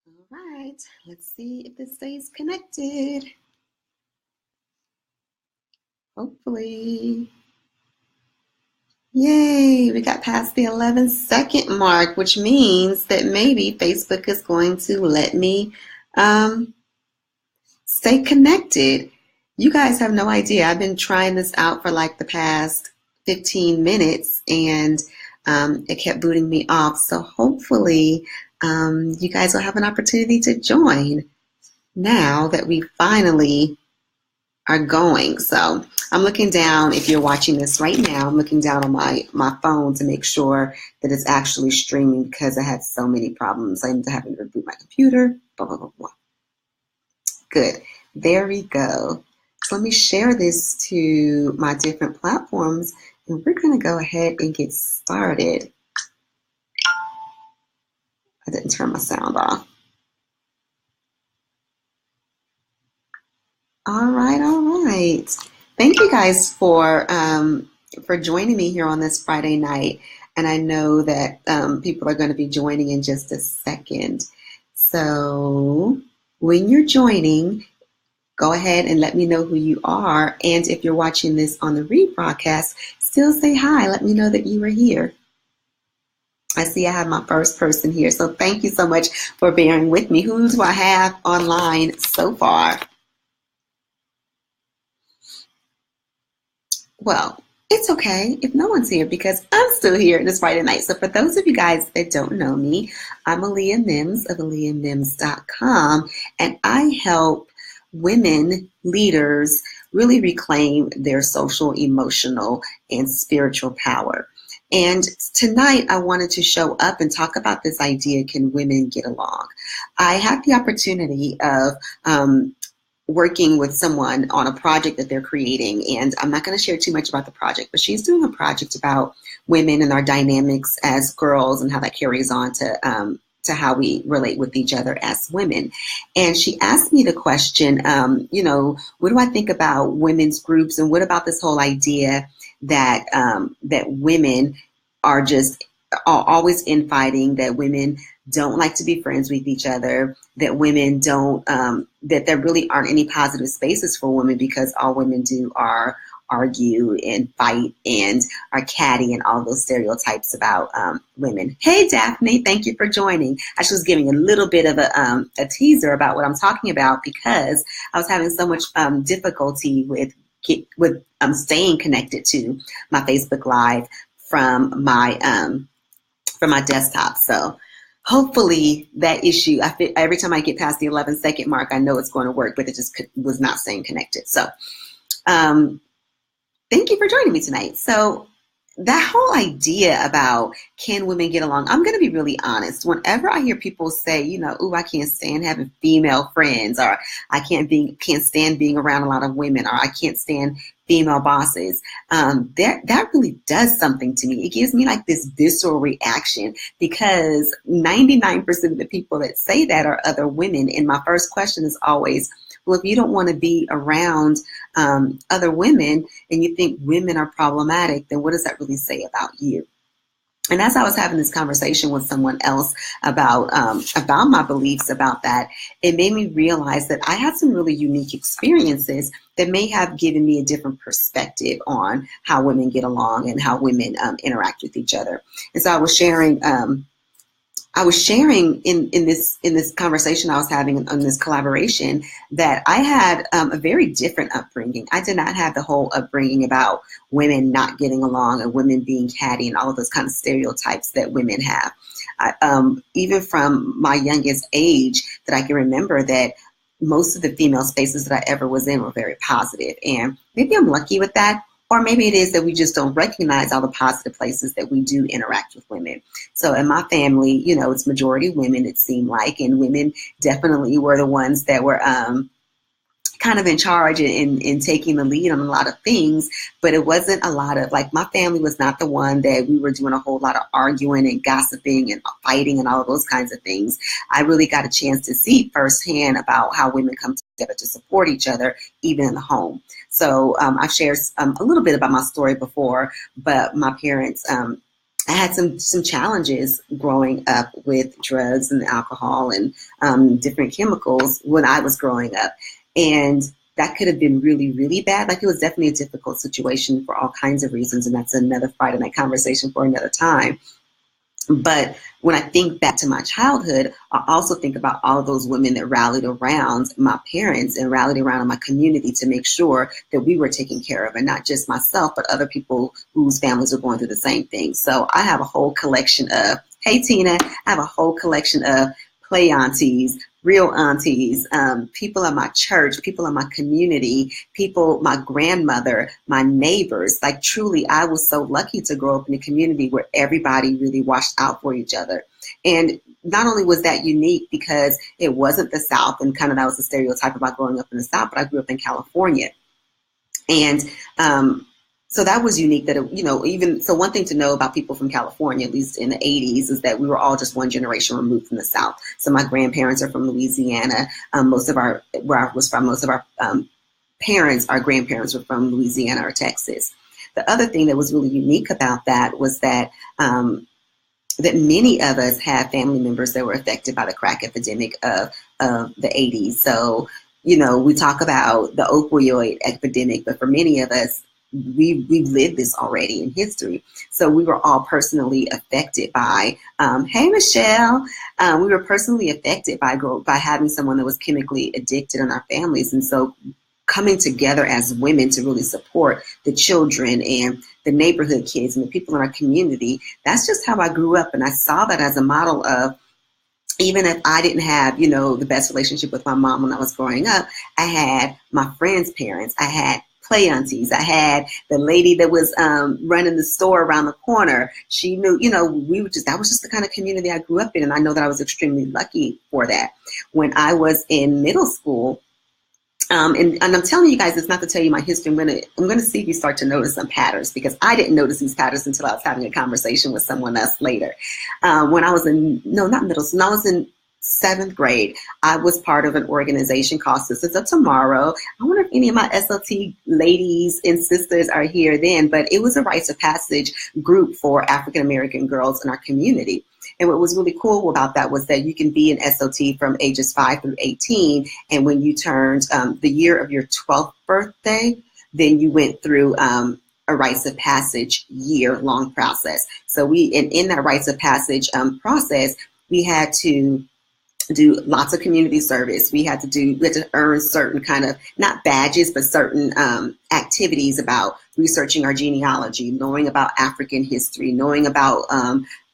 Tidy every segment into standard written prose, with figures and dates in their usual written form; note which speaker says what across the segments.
Speaker 1: All right, let's see if this stays connected. Hopefully. Yay, we got past the 11-second mark, which means that maybe Facebook is going to let me um, stay connected. You guys have no idea. I've been trying this out for like the past 15 minutes and it kept booting me off. So hopefully you guys will have an opportunity to join now that we finally are going. So I'm looking down. If you're watching this right now, I'm looking down on my phone to make sure that it's actually streaming because I had so many problems. I ended up having to reboot my computer. Blah, blah, blah, blah. Good. There we go. So let me share this to my different platforms and we're going to go ahead and get started. I didn't turn my sound off. All right, all right. Thank you guys for joining me here on this Friday night. And I know that people are going to be joining in just a second. So when you're joining, go ahead and let me know who you are. And if you're watching this on the rebroadcast, still say hi. Let me know that you are here. I see I have my first person here. So thank you so much for bearing with me. Who do I have online so far? Well, it's okay if no one's here because I'm still here this Friday night. So for those of you guys that don't know me, I'm Aaliyah Mims of AleahMims.com, and I help women leaders really reclaim their social, emotional, and spiritual power. And tonight I wanted to show up and talk about this idea, can women get along? I had the opportunity of working with someone on a project that they're creating. And I'm not going to share too much about the project, but she's doing a project about women and our dynamics as girls and how that carries on to how we relate with each other as women. And she asked me the question, what do I think about women's groups? And what about this whole idea that that women are just always infighting, that women don't like to be friends with each other, that women don't, that there really aren't any positive spaces for women because all women do are argue and fight and are catty and all those stereotypes about women. Hey, Daphne, thank you for joining. I was giving a little bit of a teaser about what I'm talking about because I was having so much difficulty with staying connected to my Facebook Live from my desktop. So hopefully that issue, every time I get past the 11-second mark, I know it's going to work, but it just was not staying connected. So thank you for joining me tonight. So that whole idea about can women get along, I'm going to be really honest. Whenever I hear people say, I can't stand having female friends, or I can't stand being around a lot of women, or I can't stand female bosses, that really does something to me. It gives me like this visceral reaction because 99% of the people that say that are other women. And my first question is always, well, if you don't want to be around other women and you think women are problematic, then what does that really say about you? And as I was having this conversation with someone else about my beliefs about that, it made me realize that I had some really unique experiences that may have given me a different perspective on how women get along and how women interact with each other. And so I was sharing in this conversation I was having on this collaboration that I had a very different upbringing. I did not have the whole upbringing about women not getting along and women being catty and all of those kind of stereotypes that women have. Even from my youngest age that I can remember, that most of the female spaces that I ever was in were very positive. And maybe I'm lucky with that. Or maybe it is that we just don't recognize all the positive places that we do interact with women. So in my family, it's majority women, it seemed like, and women definitely were the ones that were kind of in charge in taking the lead on a lot of things. But it wasn't a lot of, like, my family was not the one that we were doing a whole lot of arguing and gossiping and fighting and all of those kinds of things. I really got a chance to see firsthand about how women come together to support each other, even in the home. So I've shared a little bit about my story before, but my parents I had some challenges growing up with drugs and alcohol and different chemicals when I was growing up. And that could have been really, really bad. Like, it was definitely a difficult situation for all kinds of reasons. And that's another Friday night conversation for another time. But when I think back to my childhood, I also think about all of those women that rallied around my parents and rallied around my community to make sure that we were taken care of, and not just myself, but other people whose families are going through the same thing. So I have a whole collection of, hey Tina, I have a whole collection of play aunties, real aunties, people in my church, people in my community, people, my grandmother, my neighbors. Like, truly, I was so lucky to grow up in a community where everybody really watched out for each other. And not only was that unique because it wasn't the South, and kind of that was the stereotype about growing up in the South, but I grew up in California. And so that was unique that, even so, one thing to know about people from California, at least in the 80s, is that we were all just one generation removed from the South. So my grandparents are from Louisiana. Most of our parents, our grandparents were from Louisiana or Texas. The other thing that was really unique about that was that that many of us had family members that were affected by the crack epidemic of the 80s. So, we talk about the opioid epidemic, but for many of us, we've lived this already in history. So we were all personally affected by, hey, Michelle, we were personally affected by having someone that was chemically addicted in our families. And so coming together as women to really support the children and the neighborhood kids and the people in our community, that's just how I grew up. And I saw that as a model of, even if I didn't have, the best relationship with my mom when I was growing up, I had my friends' parents. I had play aunties. I had the lady that was running the store around the corner. She knew, that was just the kind of community I grew up in. And I know that I was extremely lucky for that. When I was in middle school, and I'm telling you guys this not to tell you my history. I'm gonna see if you start to notice some patterns, because I didn't notice these patterns until I was having a conversation with someone else later. When I was in I was in 7th grade, I was part of an organization called Sisters of Tomorrow. I wonder if any of my SLT ladies and sisters are here then, but it was a rites of passage group for African American girls in our community. And what was really cool about that was that you can be an SLT from ages 5 through 18. And when you turned the year of your 12th birthday, then you went through a rites of passage year-long process. So in that rites of passage process, we had to do lots of community service. We had to earn certain kind of, not badges, but certain activities about researching our genealogy, knowing about African history, knowing about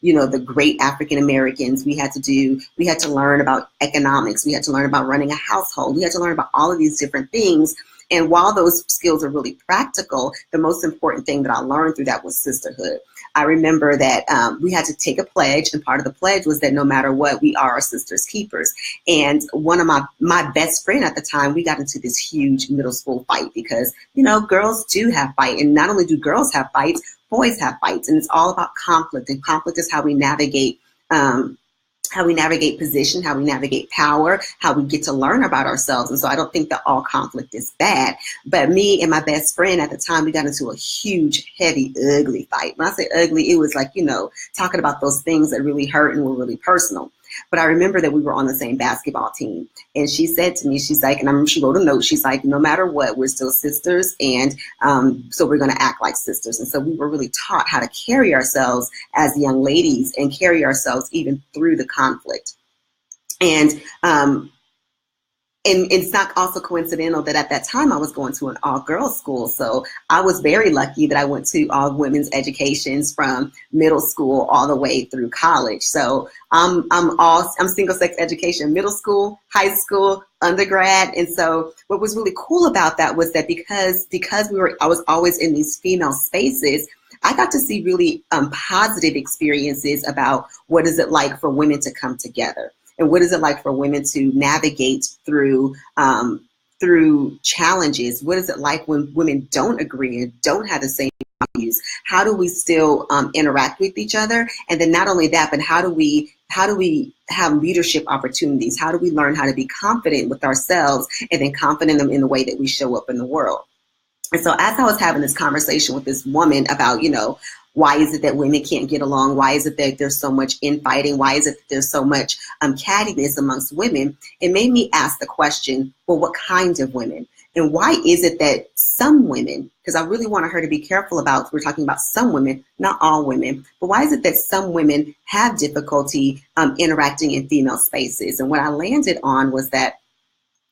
Speaker 1: the great African Americans. We had to learn about economics. We had to learn about running a household. We had to learn about all of these different things. And while those skills are really practical, the most important thing that I learned through that was sisterhood. I remember that we had to take a pledge, and part of the pledge was that no matter what, we are our sisters' keepers. And one of my best friend at the time, we got into this huge middle school fight because, girls do have fights. And not only do girls have fights, boys have fights. And it's all about conflict. And conflict is how we navigate position, how we navigate power, how we get to learn about ourselves. And so I don't think that all conflict is bad. But me and my best friend at the time, we got into a huge, heavy, ugly fight. When I say ugly, it was like, talking about those things that really hurt and were really personal. But I remember that we were on the same basketball team. And she said to me, she's like, and I remember she wrote a note, she's like, no matter what, we're still sisters. And so we're going to act like sisters. And so we were really taught how to carry ourselves as young ladies and carry ourselves even through the conflict. And it's not also coincidental that at that time I was going to an all-girls school. So I was very lucky that I went to all women's educations from middle school all the way through college. So I'm single-sex education, middle school, high school, undergrad. And so what was really cool about that was that because I was always in these female spaces, I got to see really positive experiences about what is it like for women to come together. And what is it like for women to navigate through challenges? What is it like when women don't agree and don't have the same values? How do we still interact with each other? And then not only that, but how do we have leadership opportunities? How do we learn how to be confident with ourselves and then confident in the way that we show up in the world? And so as I was having this conversation with this woman about, Why is it that women can't get along? Why is it that there's so much infighting? Why is it that there's so much cattiness amongst women? It made me ask the question, well, what kinds of women? And why is it that some women, because I really wanted her to be careful about, we're talking about some women, not all women, but why is it that some women have difficulty interacting in female spaces? And what I landed on was that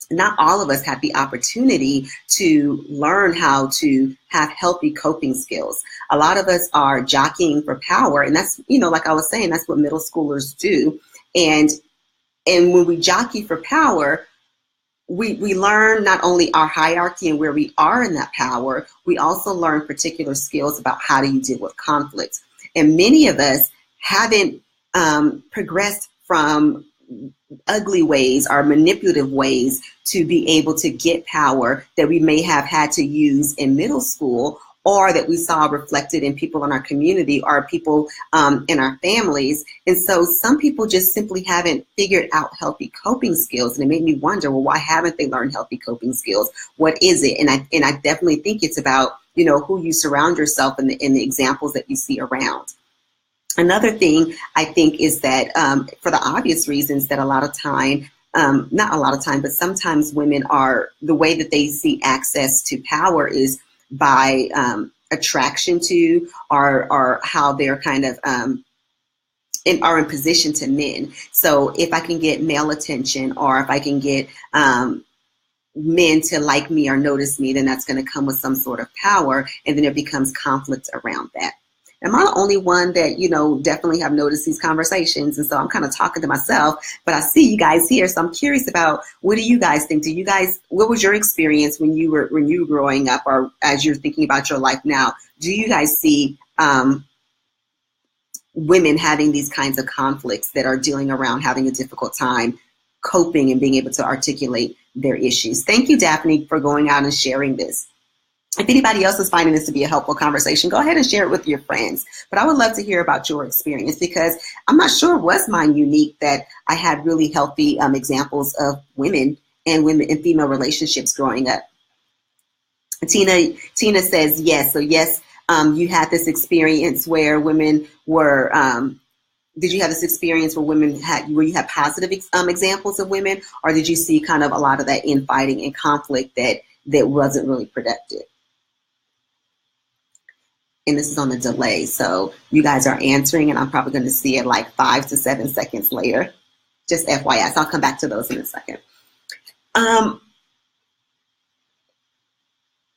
Speaker 1: not all of us have the opportunity to learn how to have healthy coping skills. A lot of us are jockeying for power, and that's, like I was saying, that's what middle schoolers do. And when we jockey for power, we learn not only our hierarchy and where we are in that power, we also learn particular skills about how do you deal with conflict. And many of us haven't progressed from ugly ways or manipulative ways to be able to get power that we may have had to use in middle school, or that we saw reflected in people in our community or people in our families. And so some people just simply haven't figured out healthy coping skills. And it made me wonder, well, why haven't they learned healthy coping skills? What is it? And I definitely think it's about, who you surround yourself and the examples that you see around. Another thing I think is that for the obvious reasons that a lot of time, not a lot of time, but sometimes women are, the way that they see access to power is by attraction to, or how they're kind of are in position to men. So if I can get male attention, or if I can get men to like me or notice me, then that's going to come with some sort of power, and then it becomes conflict around that. Am I the only one that, definitely have noticed these conversations? And so I'm kind of talking to myself, but I see you guys here. So I'm curious about, what do you guys think? What was your experience when you were growing up, or as you're thinking about your life now? Do you guys see women having these kinds of conflicts that are dealing around having a difficult time coping and being able to articulate their issues? Thank you, Daphne, for going out and sharing this. If anybody else is finding this to be a helpful conversation, go ahead and share it with your friends. But I would love to hear about your experience, because I'm not sure was mine unique, that I had really healthy examples of women and female relationships growing up. Tina says yes. So yes, you had this experience where women were. Did you have this experience where where you had positive examples of women, or did you see kind of a lot of that infighting and conflict that wasn't really productive? And this is on the delay, so you guys are answering, and I'm probably going to see it like 5 to 7 seconds later. Just FYI, so I'll come back to those in a second. I'm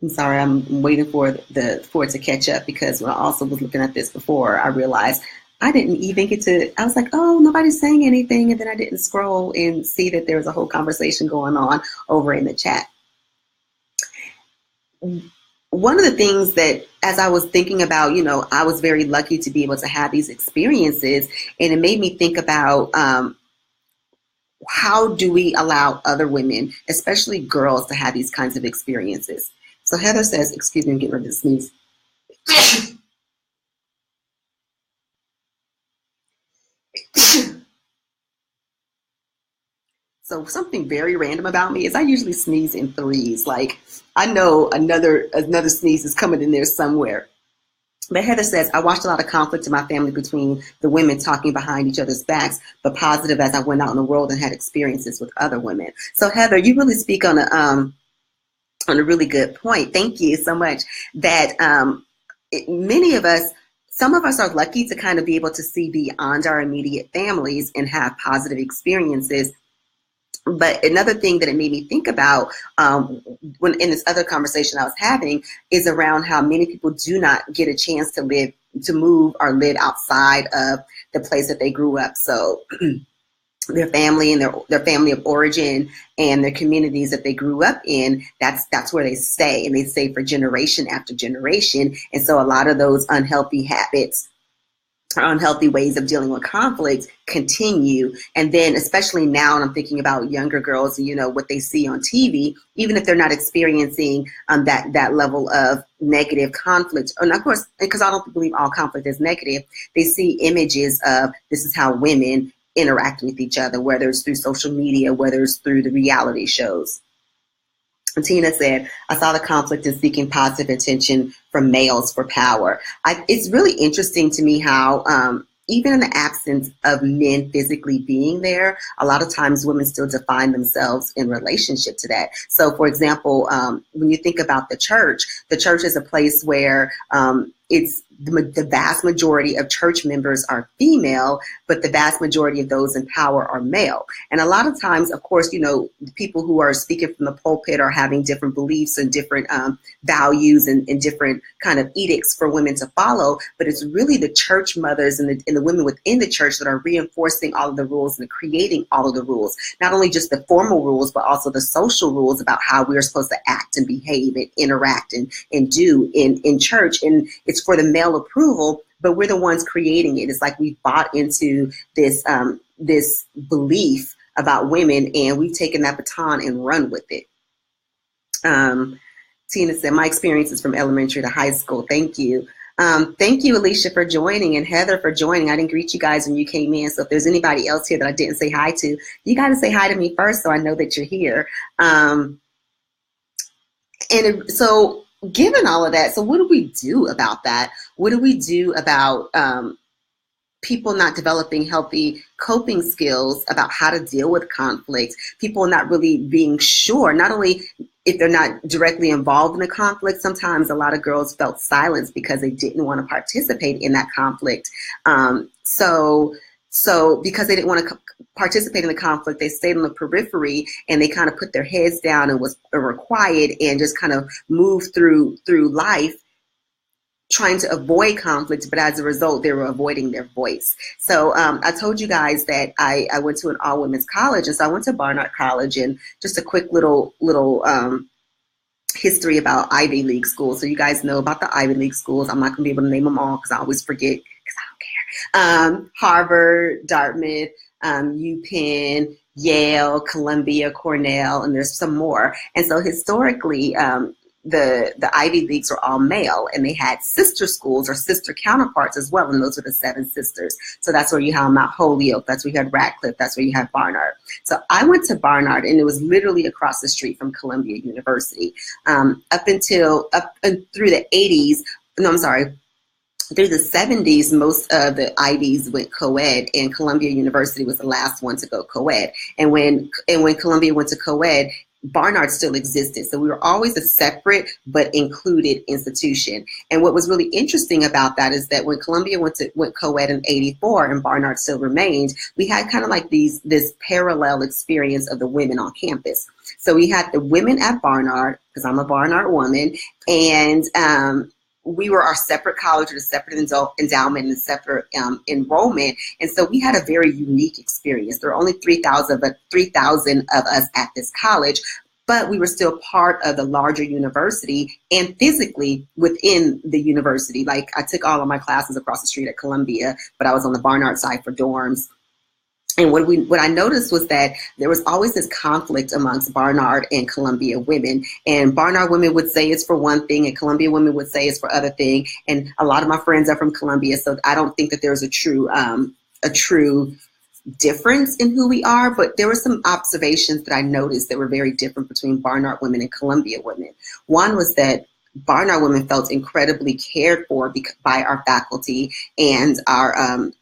Speaker 1: sorry, I'm waiting for it to catch up, because when I also was looking at this before, I realized I didn't even get to, I was like, oh, nobody's saying anything, and then I didn't scroll and see that there was a whole conversation going on over in the chat. One of the things that, as I was thinking about, I was very lucky to be able to have these experiences, and it made me think about how do we allow other women, especially girls, to have these kinds of experiences. So Heather says, excuse me, I'm getting ready to sneeze. So something very random about me is I usually sneeze in threes. Like, I know another sneeze is coming in there somewhere. But Heather says, I watched a lot of conflict in my family between the women talking behind each other's backs, but positive as I went out in the world and had experiences with other women. So Heather, you really speak on a really good point. Thank you so much. That some of us are lucky to kind of be able to see beyond our immediate families and have positive experiences. But another thing that it made me think about when in this other conversation I was having is around how many people do not get a chance to move or live outside of the place that they grew up. So their family and their family of origin and their communities that they grew up in, that's where they stay, and they stay for generation after generation. And so a lot of those unhealthy habits, unhealthy ways of dealing with conflict continue. And then especially now, and I'm thinking about younger girls, what they see on TV, even if they're not experiencing that level of negative conflict. And of course, because I don't believe all conflict is negative, they see images of this is how women interact with each other, whether it's through social media, whether it's through the reality shows. Tina said, I saw the conflict in seeking positive attention from males for power. It's really interesting to me how, even in the absence of men physically being there, a lot of times women still define themselves in relationship to that. So, for example, when you think about the church is a place where it's the vast majority of church members are female, but the vast majority of those in power are male. And a lot of times, of course, you know, people who are speaking from the pulpit are having different beliefs and different values and different kind of edicts for women to follow. But it's really the church mothers and the women within the church that are reinforcing all of the rules and creating all of the rules, not only just the formal rules, but also the social rules about how we're supposed to act and behave and interact and do in church. And it's for the male approval, but we're the ones creating it. It's like we bought into this this belief about women, and we've taken that baton and run with it. Tina said, my experience is from elementary to high school. Thank you. Thank you, Alicia, for joining, and Heather for joining. I didn't greet you guys when you came in, so if there's anybody else here that I didn't say hi to, you got to say hi to me first so I know that you're here. So given all of that, so what do we do about that? What do we do about people not developing healthy coping skills about how to deal with conflict, people not really being sure, not only if they're not directly involved in the conflict, sometimes a lot of girls felt silence because they didn't want to participate in that conflict. So because they didn't want to participate in the conflict, they stayed on the periphery and they kind of put their heads down and were quiet and just kind of moved through life trying to avoid conflict, but as a result, they were avoiding their voice. So I told you guys that I went to an all-women's college, and so I went to Barnard College, and just a quick little history about Ivy League schools. So you guys know about the Ivy League schools. I'm not going to be able to name them all because I always forget because I don't care. Harvard, Dartmouth, UPenn, Yale, Columbia, Cornell, and there's some more. And so historically, the Ivy Leagues were all male, and they had sister schools or sister counterparts as well, and those were the Seven Sisters. So that's where you have Mount Holyoke, that's where you had Radcliffe, that's where you have Barnard. So I went to Barnard, and it was literally across the street from Columbia University. Up and through the 80s, no, I'm sorry, through the 70s, most of the Ivies went co-ed, and Columbia University was the last one to go co-ed. And when Columbia went to co-ed, Barnard still existed. So we were always a separate but included institution. And what was really interesting about that is that when Columbia went co-ed in 84 and Barnard still remained, we had kind of like this parallel experience of the women on campus. So we had the women at Barnard, because I'm a Barnard woman, and we were our separate college with a separate endowment and separate enrollment. And so we had a very unique experience. There were only 3,000 of us at this college, but we were still part of the larger university and physically within the university. Like I took all of my classes across the street at Columbia, but I was on the Barnard side for dorms. And what I noticed was that there was always this conflict amongst Barnard and Columbia women. And Barnard women would say it's for one thing, and Columbia women would say it's for other thing. And a lot of my friends are from Columbia, so I don't think that there's a true difference in who we are. But there were some observations that I noticed that were very different between Barnard women and Columbia women. One was that Barnard women felt incredibly cared for by our faculty and our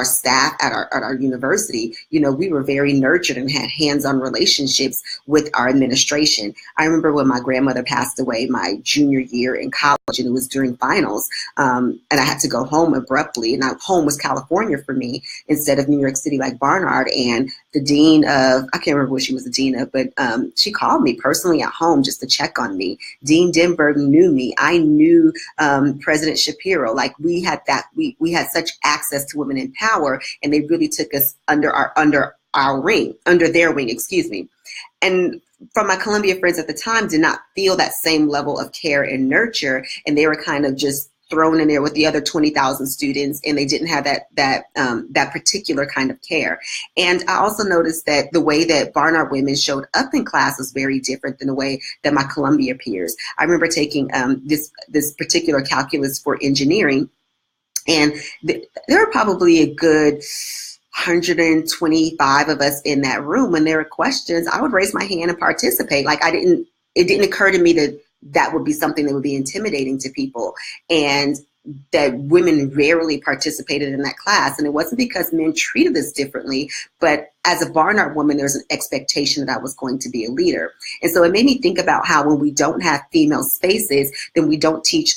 Speaker 1: staff at our university. You know, we were very nurtured and had hands-on relationships with our administration. I remember when my grandmother passed away my junior year in college, and it was during finals, and I had to go home abruptly, and home was California for me instead of New York City like Barnard. And the dean of, I can't remember what she was the dean of, but she called me personally at home just to check on me. Dean Denberg knew me. I knew President Shapiro. Like we had had such access to women in power, and they really took us under their wing, excuse me. And from my Columbia friends at the time did not feel that same level of care and nurture, and they were kind of just thrown in there with the other 20,000 students, and they didn't have that particular kind of care. And I also noticed that the way that Barnard women showed up in class was very different than the way that my Columbia peers. I remember taking this particular calculus for engineering, and there were probably a good 125 of us in that room. When there were questions, I would raise my hand and participate. Like I didn't it didn't occur to me that that would be something that would be intimidating to people, and that women rarely participated in that class. And it wasn't because men treated us differently, but as a Barnard woman, there's an expectation that I was going to be a leader. And so it made me think about how when we don't have female spaces, then we don't teach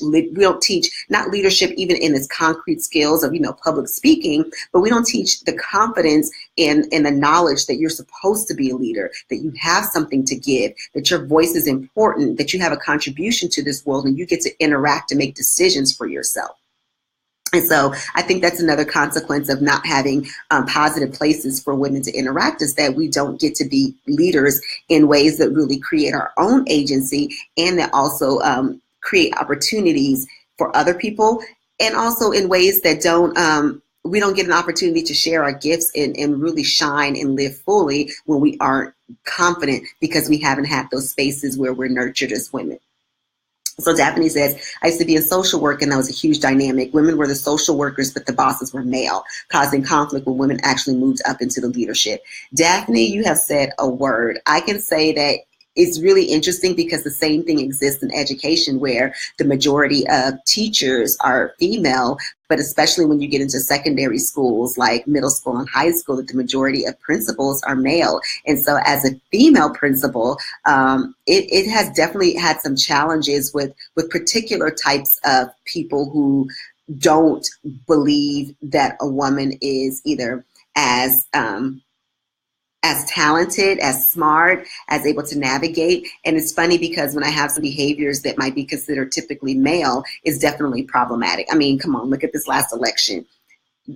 Speaker 1: not leadership even in its concrete skills of, public speaking, but we don't teach the confidence in the knowledge that you're supposed to be a leader, that you have something to give, that your voice is important, that you have a contribution to this world, and you get to interact and make decisions for yourself. And so I think that's another consequence of not having positive places for women to interact, is that we don't get to be leaders in ways that really create our own agency, and that also create opportunities for other people, and also in ways that we don't get an opportunity to share our gifts and really shine and live fully when we aren't confident, because we haven't had those spaces where we're nurtured as women. So Daphne says, I used to be in social work, and that was a huge dynamic. Women were the social workers, but the bosses were male, causing conflict when women actually moved up into the leadership. Daphne, you have said a word. I can say that it's really interesting because the same thing exists in education, where the majority of teachers are female, but especially when you get into secondary schools like middle school and high school, that the majority of principals are male. And so as a female principal, it has definitely had some challenges with particular types of people who don't believe that a woman is either as talented, as smart, as able to navigate. And it's funny because when I have some behaviors that might be considered typically male, it's definitely problematic. I mean, come on, look at this last election.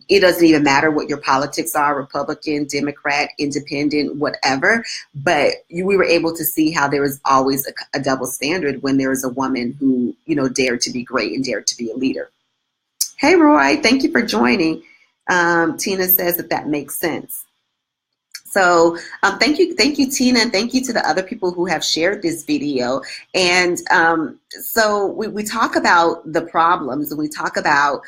Speaker 1: It doesn't even matter what your politics are, Republican, Democrat, Independent, whatever. But we were able to see how there is always a double standard when there is a woman who, dared to be great and dared to be a leader. Hey, Roy, thank you for joining. Tina says that makes sense. So thank you, Tina, and thank you to the other people who have shared this video. And so we talk about the problems, and we talk about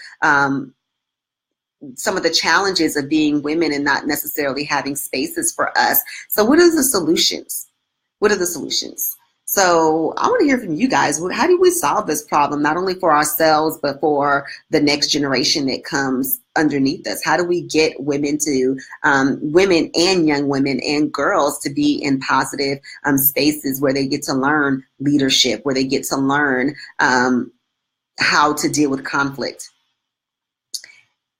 Speaker 1: some of the challenges of being women and not necessarily having spaces for us. So what are the solutions? What are the solutions? So I want to hear from you guys. How do we solve this problem, not only for ourselves, but for the next generation that comes underneath us? How do we get women and young women and girls to be in positive spaces where they get to learn leadership, where they get to learn how to deal with conflict?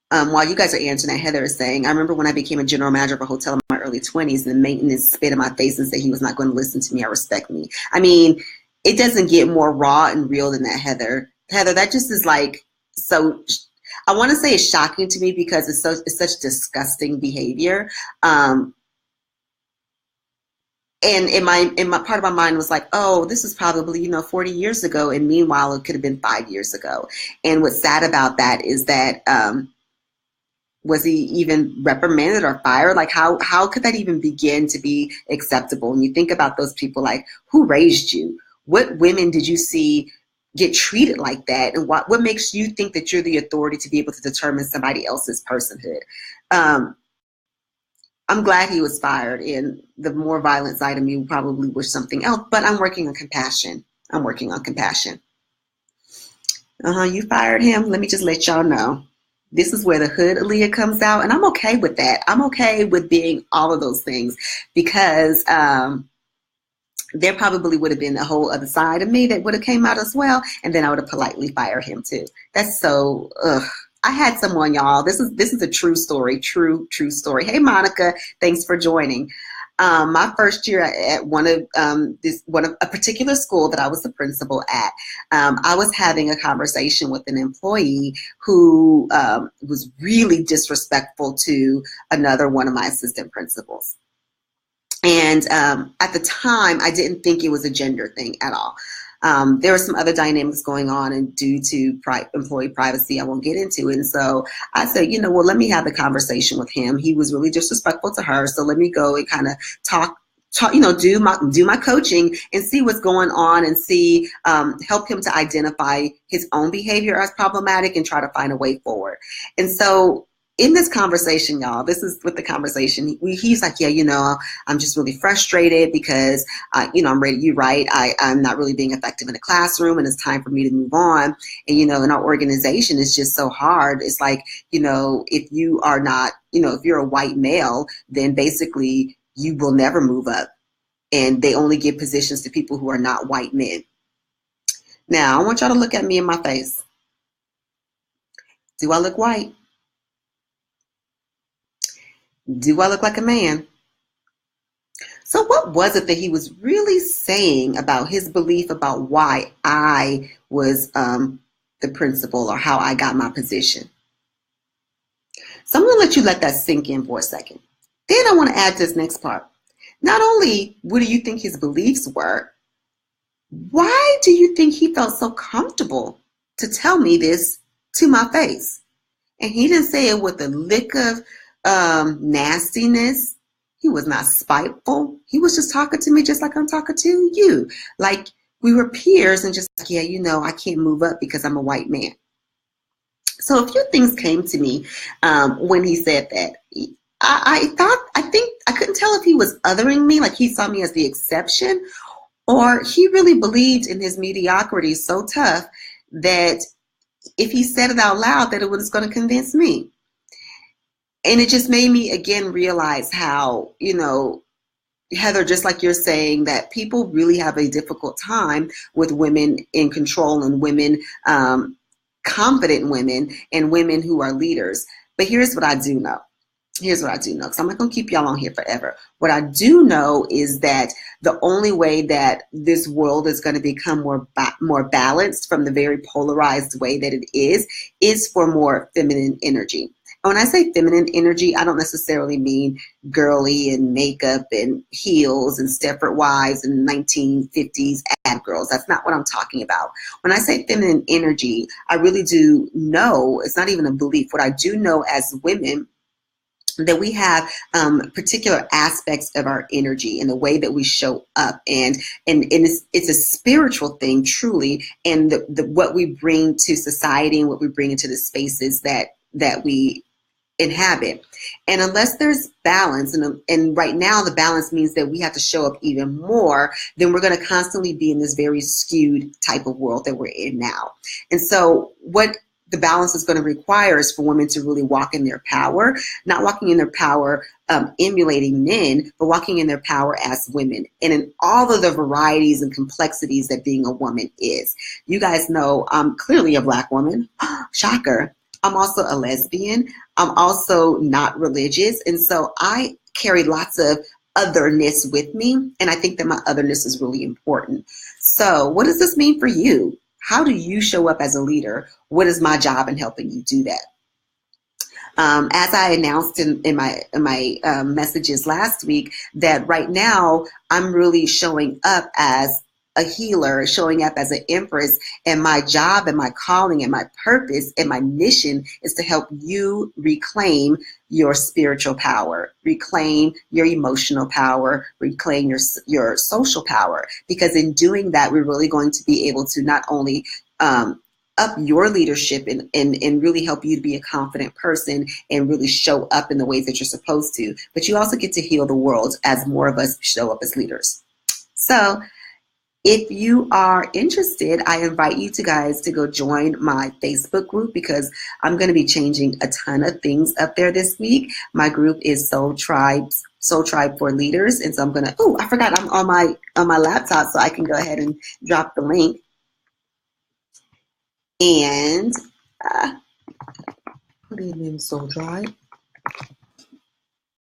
Speaker 1: While you guys are answering that, Heather is saying, I remember when I became a general manager of a hotel in my early 20s, and the maintenance spit in my face and said he was not going to listen to me or respect me. I mean, it doesn't get more raw and real than that, Heather. Heather, that just is like, so I want to say it's shocking to me because it's such disgusting behavior. And in my part of my mind was like, oh, this is probably, 40 years ago. And meanwhile, it could have been 5 years ago. And what's sad about that is that, was he even reprimanded or fired? Like, how could that even begin to be acceptable? When you think about those people, like, who raised you? What women did you see get treated like that? And what makes you think that you're the authority to be able to determine somebody else's personhood? I'm glad he was fired, and the more violent side of me probably wish something else, but I'm working on compassion. You fired him? Let me just let y'all know. This is where the hood Aaliyah comes out, and I'm okay with that. I'm okay with being all of those things, because there probably would have been a whole other side of me that would have came out as well, and then I would have politely fired him too. That's so, I had someone, y'all. This is a true story, true story. Hey, Monica, thanks for joining. My first year at a particular school that I was the principal at, I was having a conversation with an employee who was really disrespectful to another one of my assistant principals. And at the time, I didn't think it was a gender thing at all. There were some other dynamics going on, and due to employee privacy, I won't get into it. And so I said, let me have the conversation with him. He was really disrespectful to her. So let me go and kind of talk, do my coaching and see what's going on, and see, help him to identify his own behavior as problematic and try to find a way forward. And so in this conversation, y'all, this is with the conversation. He's like, yeah, I'm just really frustrated because, I'm ready. You're right. I'm not really being effective in the classroom, and it's time for me to move on. And, in our organization, it's just so hard. It's like, if you are not, if you're a white male, then basically you will never move up. And they only give positions to people who are not white men. Now, I want y'all to look at me in my face. Do I look white? Do I look like a man? So what was it that he was really saying about his belief about why I was the principal, or how I got my position? So I'm going to let you let that sink in for a second. Then I want to add this next part. Not only what do you think his beliefs were, why do you think he felt so comfortable to tell me this to my face? And he didn't say it with a lick of nastiness. He was not spiteful. He was just talking to me just like I'm talking to you. Like we were peers, and just like, yeah, I can't move up because I'm a white man. So a few things came to me when he said that. I think I couldn't tell if he was othering me, like he saw me as the exception, or he really believed in his mediocrity so tough that if he said it out loud, that it was going to convince me. And it just made me again realize how, Heather, just like you're saying, that people really have a difficult time with women in control, and women, confident women, and women who are leaders. But here's what I do know. Because I'm not going to keep y'all on here forever. What I do know is that the only way that this world is going to become more balanced from the very polarized way that it is for more feminine energy. And when I say feminine energy, I don't necessarily mean girly and makeup and heels and Stepford Wives and 1950s ad girls. That's not what I'm talking about. When I say feminine energy, I really do know, it's not even a belief. What I do know as women, that we have particular aspects of our energy and the way that we show up, and it's a spiritual thing, truly, and what we bring to society and what we bring into the spaces that we inhabit. And unless there's balance, and right now the balance means that we have to show up even more, then we're going to constantly be in this very skewed type of world that we're in now. And so what the balance is going to require is for women to really walk in their power, not walking in their power emulating men, but walking in their power as women, and in all of the varieties and complexities that being a woman is. You guys know I'm clearly a Black woman. Shocker. I'm also a lesbian. I'm also not religious. And so I carry lots of otherness with me. And I think that my otherness is really important. So what does this mean for you? How do you show up as a leader? What is my job in helping you do that? As I announced in my messages last week, that right now I'm really showing up as a healer, showing up as an empress, and my job and my calling and my purpose and my mission is to help you reclaim your spiritual power, reclaim your emotional power, reclaim your social power. Because in doing that, we're really going to be able to not only up your leadership and really help you to be a confident person and really show up in the ways that you're supposed to, but you also get to heal the world as more of us show up as leaders. So if you are interested, I invite you guys to go join my Facebook group, because I'm going to be changing a ton of things up there this week. My group is Soul Tribe for Leaders. And so I'm going to, I forgot I'm on my laptop, so I can go ahead and drop the link. And put it in Soul Tribe.